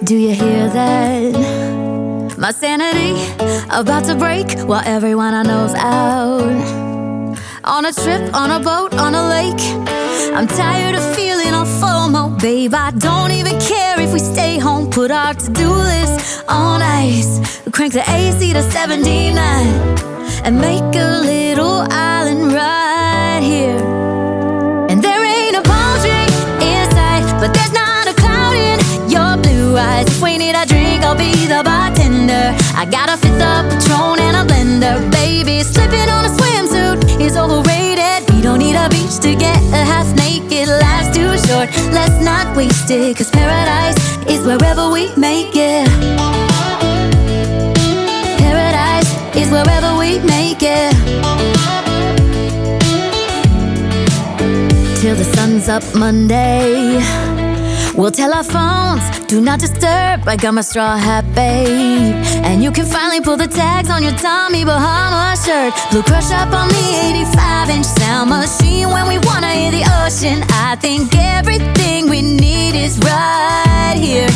Do you hear that? My sanity about to break while everyone I know's out. On a trip, on a boat, on a lake. I'm tired of feeling all FOMO, babe. I don't even care if we stay home. Put our to-do list on ice. Crank the AC to 79 and make a little island right here. And there ain't a palm tree in sight, but there's not a cloud in your blue eyes. If we need a drink, I'll be the bartender. I got a fifth of Patron and a blender. Baby, slipping on a swimsuit is overrated. We don't need a beach to get a half naked. Life's too short, let's not waste it. Cause paradise is wherever we make it. Paradise is wherever we make it. Till the sun's up Monday, we'll tell our phones, do not disturb. I got my straw hat, babe. And you can finally pull the tags on your Tommy Bahama shirt. Blue crush up on the 85-inch sound machine. When we wanna hear the ocean, I think everything we need is right here.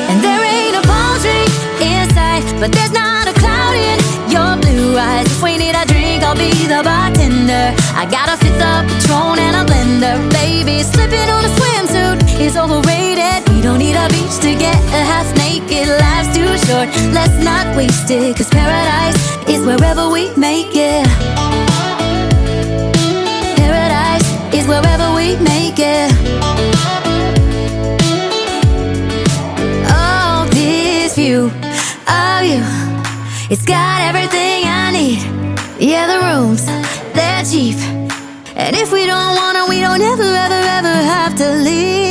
And there ain't a palm tree in sight, but there's not a cloud in your blue eyes. If we need a drink, I'll be the bartender. I got a fifth of Patron and a blender. Baby, slipping on a swimsuit is overrated. We don't need a beach to get a half naked. Life's too short, let's not waste it. Cause paradise is wherever we make it. Paradise is wherever we make it. Oh, this view of you, it's got everything I need. Yeah, the rooms, they're cheap. And if we don't wanna, we don't ever, ever, ever have to leave.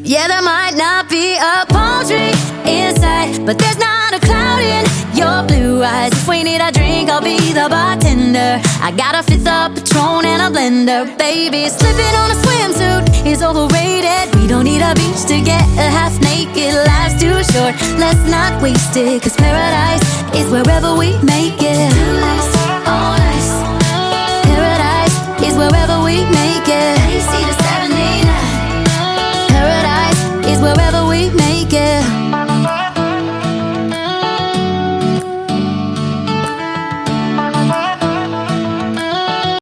Yeah, there might not be a palm tree in sight, but there's not a cloud in your blue eyes. If we need a drink, I'll be the bartender. I got a fifth of Patron and a blender. Baby, slipping on a swimsuit is overrated. We don't need a beach to get a half naked. Life's too short, let's not waste it. Cause paradise is wherever we make it. Paradise is wherever we make it.